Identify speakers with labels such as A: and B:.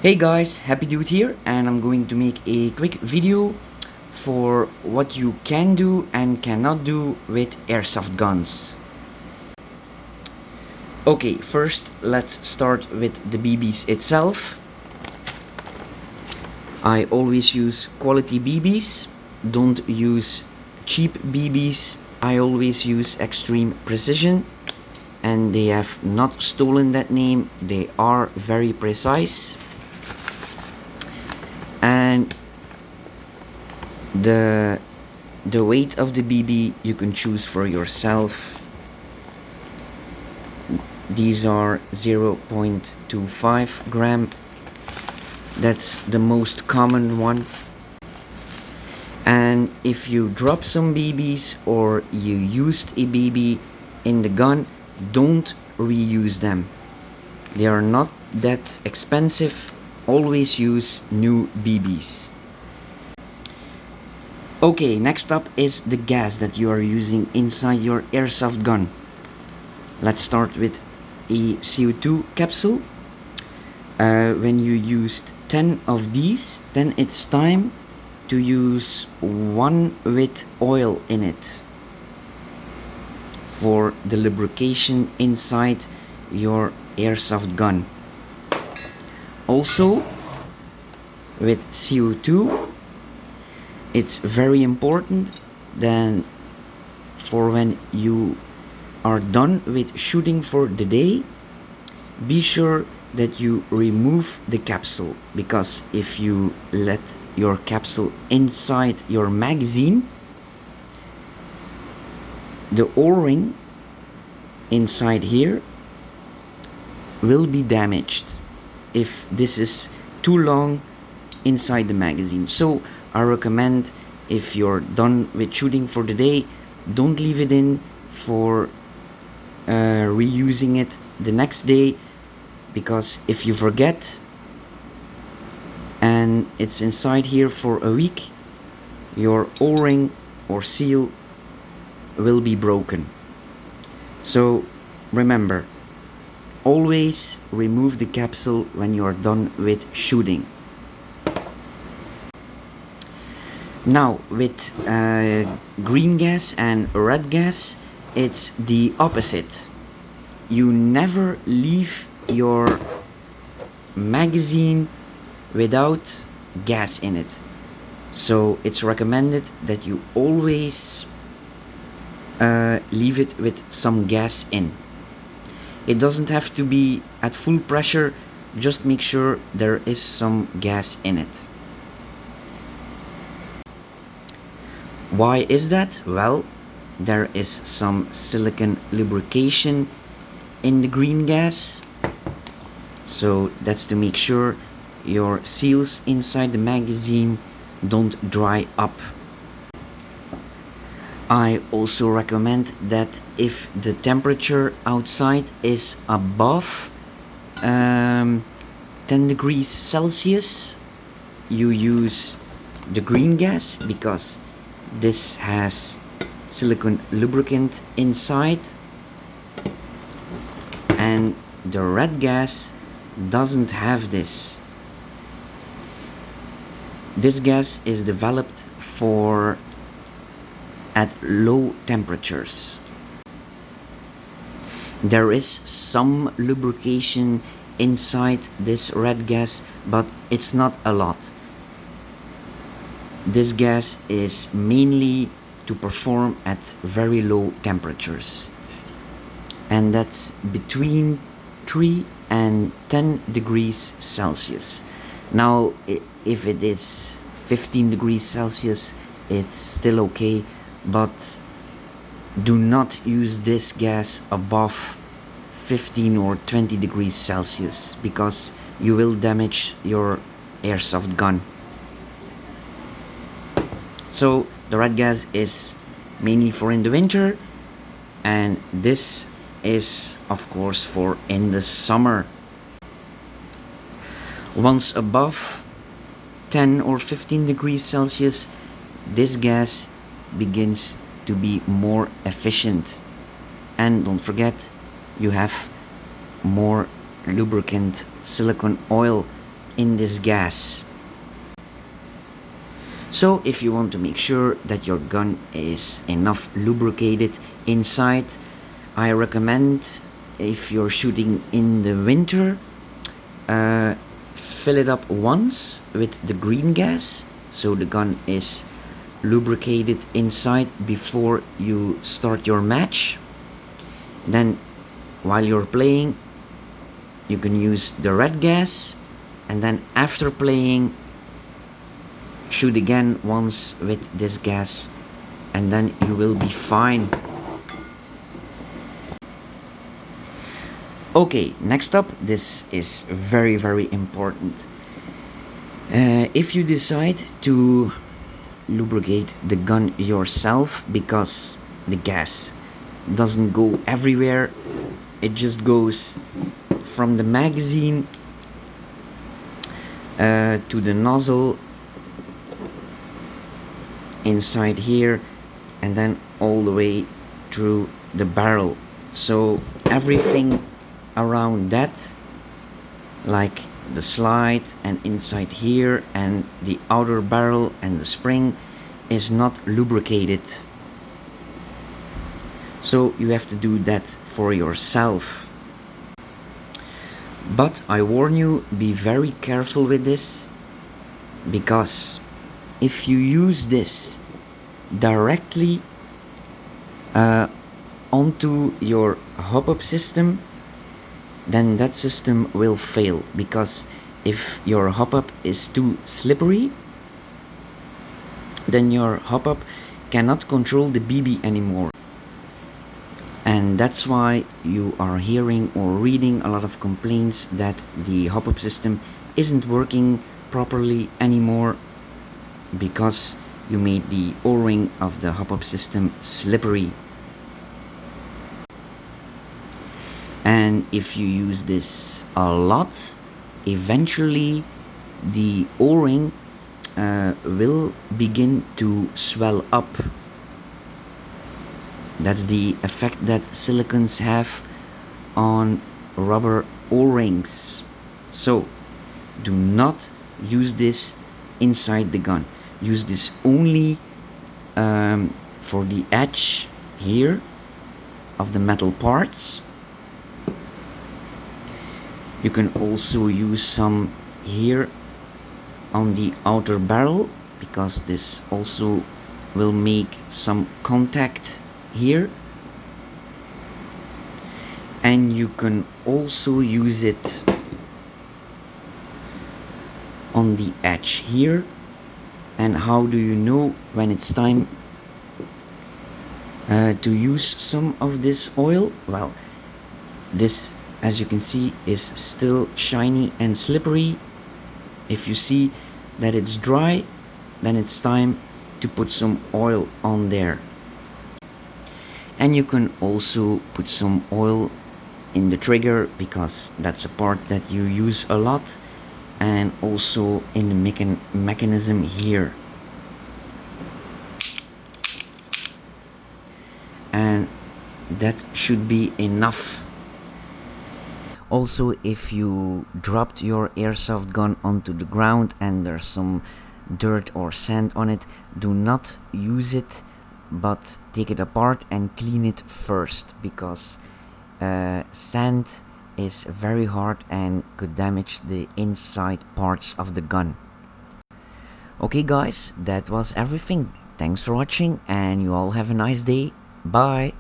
A: Hey guys, Happy Dude here, and I'm going to make a quick video for what you can do and cannot do with airsoft guns. Okay, first let's start with the BBs itself. I always use quality BBs, don't use cheap BBs. I always use extreme precision, and they have not stolen that name, they are very precise. And the weight of the BB you can choose for yourself. These are 0.25 gram. That's the most common one. And if you drop some BBs or you used a BB in the gun, don't reuse them. They are not that expensive. Always use new BBs. Okay, next up is the gas that you are using inside your airsoft gun. Let's start with a CO2 capsule. When you used 10 of these, then it's time to use one with oil in it for the lubrication inside your airsoft gun. Also, with CO2, it's very important then for when you are done with shooting for the day, be sure that you remove the capsule, because if you let your capsule inside your magazine, the O-ring inside here will be damaged if this is too long inside the magazine. So I recommend, if you're done with shooting for the day, don't leave it in for reusing it the next day, because if you forget and it's inside here for a week, your O-ring or seal will be broken. So remember, always remove the capsule when you are done with shooting. Now with green gas and red gas, it's the opposite. You never leave your magazine without gas in it. So it's recommended that you always leave it with some gas in. It doesn't have to be at full pressure, just make sure there is some gas in it. Why is that? Well, there is some silicone lubrication in the green gas, so that's to make sure your seals inside the magazine don't dry up. I also recommend that if the temperature outside is above 10 degrees Celsius, you use the green gas, because this has silicone lubricant inside, and the red gas doesn't have this. This gas is developed for at low temperatures. There is some lubrication inside this red gas, but it's not a lot. This gas is mainly to perform at very low temperatures, and that's between 3 and 10 degrees Celsius. Now if it is 15 degrees Celsius, it's still okay, but do not use this gas above 15 or 20 degrees Celsius, because you will damage your airsoft gun. So the red gas is mainly for in the winter, and this is of course for in the summer. Once above 10 or 15 degrees Celsius, this gas begins to be more efficient. And don't forget, you have more lubricant silicone oil in this gas. So if you want to make sure that your gun is enough lubricated inside, I recommend, if you're shooting in the winter, fill it up once with the green gas, so the gun is lubricated inside before you start your match. Then while you're playing, you can use the red gas, and then after playing, shoot again once with this gas, and then you will be fine. Okay, next up, this is very, very important. If you decide to lubricate the gun yourself, because the gas doesn't go everywhere, it just goes from the magazine to the nozzle inside here, and then all the way through the barrel. So everything around that, like the slide and inside here and the outer barrel and the spring, is not lubricated. So you have to do that for yourself. But I warn you, be very careful with this, because if you use this directly onto your hop-up system, then that system will fail, because if your hop-up is too slippery, then your hop-up cannot control the BB anymore. And that's why you are hearing or reading a lot of complaints that the hop-up system isn't working properly anymore, because you made the O-ring of the hop-up system slippery. And if you use this a lot, eventually the O-ring will begin to swell up. That's the effect that silicons have on rubber O-rings. So do not use this inside the gun. Use this only for the edge here of the metal parts. You can also use some here on the outer barrel, because this also will make some contact here. And you can also use it on the edge here. And how do you know when it's time to use some of this oil? Well, this, as you can see, is still shiny and slippery. If you see that it's dry, then it's time to put some oil on there. And you can also put some oil in the trigger, because that's a part that you use a lot, and also in the mechanism here. And that should be enough. Also, if you dropped your airsoft gun onto the ground and there's some dirt or sand on it, do not use it, but take it apart and clean it first, because sand is very hard and could damage the inside parts of the gun. Okay guys, that was everything. Thanks for watching, and you all have a nice day. Bye.